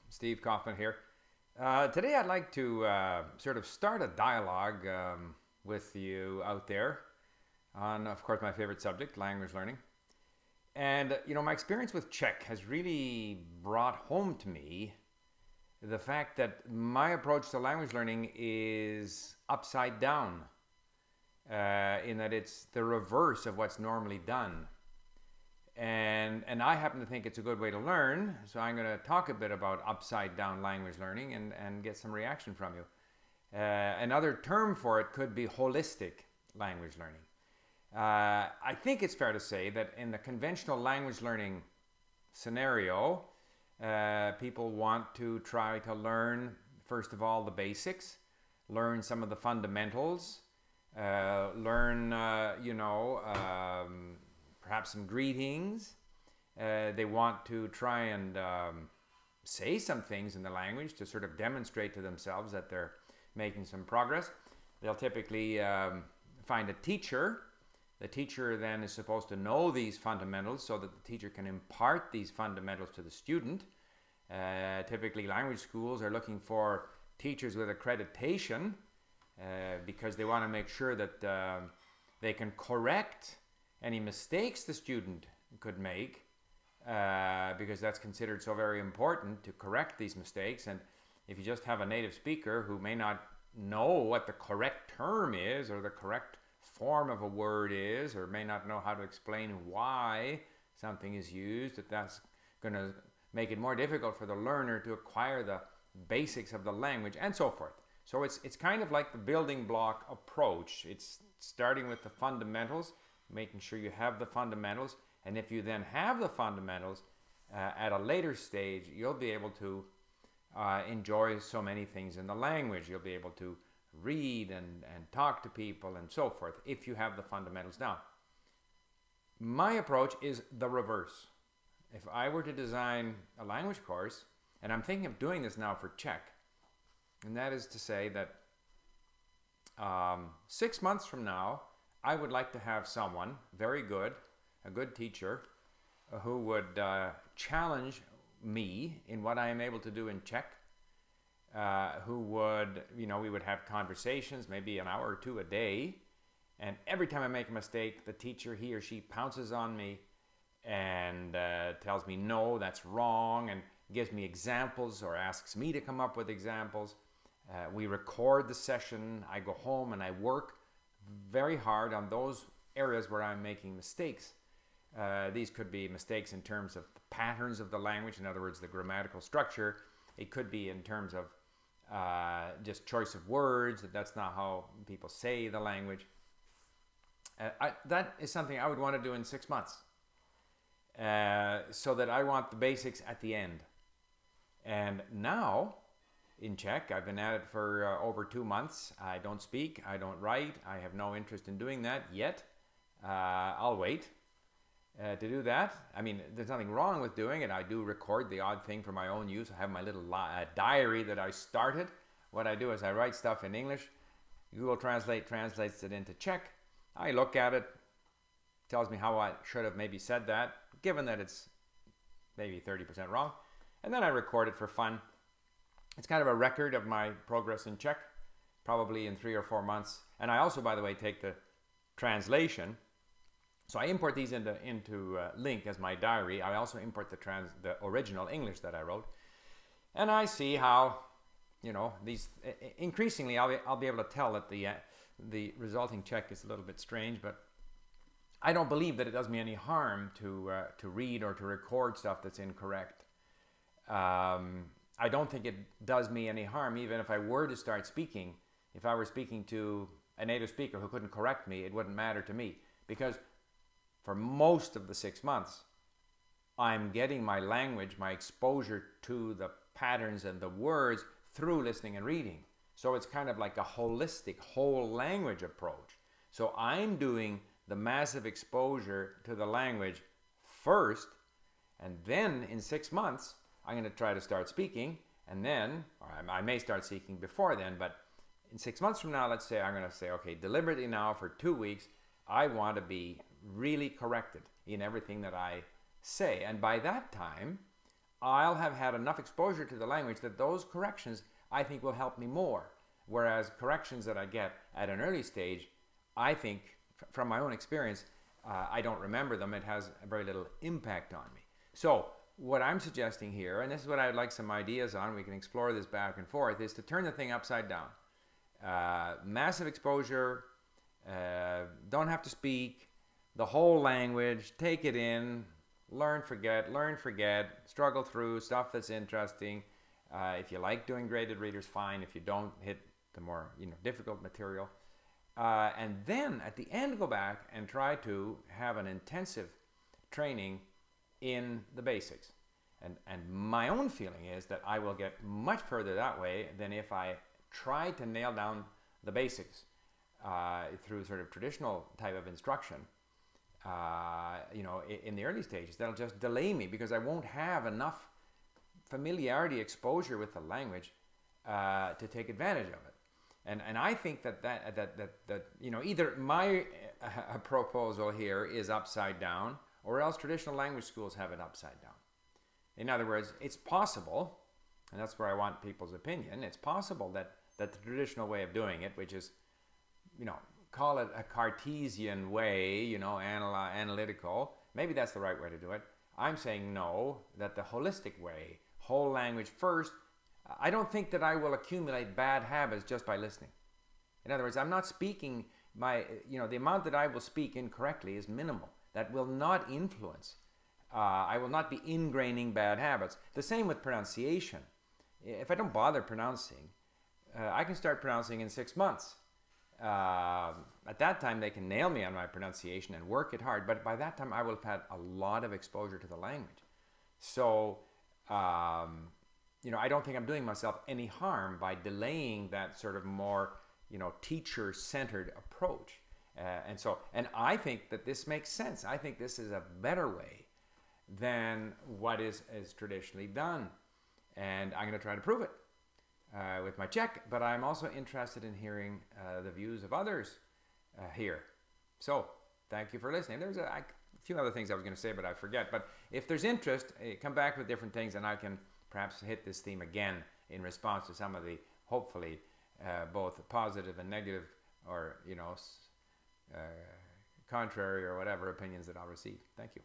Steve Kaufman here. Today I'd like to sort of start a dialogue with you out there on, of course, my favorite subject, language learning. And, my experience with Czech has really brought home to me the fact that my approach to language learning is upside down, in that it's the reverse of what's normally done. And I happen to think it's a good way to learn, so I'm going to talk a bit about upside down language learning and get some reaction from you. Another term for it could be holistic language learning. I think it's fair to say that in the conventional language learning scenario, people want to try to learn, first of all, the basics, learn some of the fundamentals, learn, perhaps some greetings. They want to try and say some things in the language to sort of demonstrate to themselves that they're making some progress. They'll typically find a teacher. The teacher then is supposed to know these fundamentals so that the teacher can impart these fundamentals to the student. Typically, language schools are looking for teachers with accreditation because they want to make sure that they can correct any mistakes the student could make, because that's considered so very important to correct these mistakes. And if you just have a native speaker who may not know what the correct term is or the correct form of a word is, or may not know how to explain why something is used, that's going to make it more difficult for the learner to acquire the basics of the language and so forth. So it's kind of like the building block approach. It's starting with the fundamentals, making sure you have the fundamentals, and if you then have the fundamentals at a later stage, you'll be able to enjoy so many things in the language. You'll be able to read and talk to people and so forth if you have the fundamentals down. My approach is the reverse. If I were to design a language course, and I'm thinking of doing this now for Czech, and that is to say that 6 months from now, I would like to have someone very good, a good teacher, who would challenge me in what I am able to do in Czech, who would, we would have conversations, maybe an hour or two a day, and every time I make a mistake, the teacher, he or she pounces on me and tells me, no, that's wrong, and gives me examples or asks me to come up with examples. We record the session, I go home and I work very hard on those areas where I'm making mistakes. These could be mistakes in terms of the patterns of the language, in other words, the grammatical structure. It could be in terms of just choice of words, that's not how people say the language. That is something I would want to do in 6 months. So that I want the basics at the end. And now, in Czech, I've been at it for over 2 months. I don't speak, I don't write, I have no interest in doing that yet. I'll wait to do that. I mean, there's nothing wrong with doing it. I do record the odd thing for my own use. I have my little diary that I started. What I do is I write stuff in English. Google Translate translates it into Czech. I look at it, tells me how I should have maybe said that, given that it's maybe 30% wrong. And then I record it for fun. It's kind of a record of my progress in Czech, probably in 3 or 4 months. And I also, by the way, take the translation. So I import these into Link as my diary. I also import the original English that I wrote. And I see how, these increasingly I'll be able to tell that the resulting Czech is a little bit strange, but I don't believe that it does me any harm to read or to record stuff that's incorrect. I don't think it does me any harm, even if I were to start speaking. If I were speaking to a native speaker who couldn't correct me, it wouldn't matter to me. Because for most of the 6 months, I'm getting my language, my exposure to the patterns and the words through listening and reading. So it's kind of like a holistic, whole language approach. So I'm doing the massive exposure to the language first, and then in 6 months, I'm going to try to start speaking, and then, or I may start speaking before then, but in 6 months from now, let's say I'm going to say, okay, deliberately now for 2 weeks, I want to be really corrected in everything that I say. And by that time, I'll have had enough exposure to the language that those corrections I think will help me more. Whereas corrections that I get at an early stage, I think, from my own experience, I don't remember them. It has very little impact on me. So what I'm suggesting here, and this is what I'd like some ideas on, we can explore this back and forth, is to turn the thing upside down. Massive exposure, don't have to speak the whole language, take it in, learn, forget, struggle through stuff that's interesting. If you like doing graded readers, fine. If you don't, hit the more difficult material. And then at the end, go back and try to have an intensive training in the basics. And my own feeling is that I will get much further that way than if I try to nail down the basics through sort of traditional type of instruction. In the early stages, that'll just delay me because I won't have enough familiarity, exposure with the language to take advantage of it. And I think that either my proposal here is upside down, or else traditional language schools have it upside down. In other words, it's possible, and that's where I want people's opinion, it's possible that the traditional way of doing it, which is, call it a Cartesian way, analytical, maybe that's the right way to do it. I'm saying no, that the holistic way, whole language first. I don't think that I will accumulate bad habits just by listening. In other words, I'm not speaking the amount that I will speak incorrectly is minimal. That will not influence. I will not be ingraining bad habits. The same with pronunciation. If I don't bother pronouncing, I can start pronouncing in 6 months. At that time, they can nail me on my pronunciation and work it hard. But by that time, I will have had a lot of exposure to the language. So, I don't think I'm doing myself any harm by delaying that sort of more, teacher-centered approach. And I think that this makes sense. I think this is a better way than what is traditionally done. And I'm going to try to prove it with my check, but I'm also interested in hearing the views of others here. So, thank you for listening. There's a few other things I was going to say, but I forget. But if there's interest, come back with different things, and I can perhaps hit this theme again in response to some of the, hopefully, both positive and negative, or, contrary or whatever opinions that I'll receive. Thank you.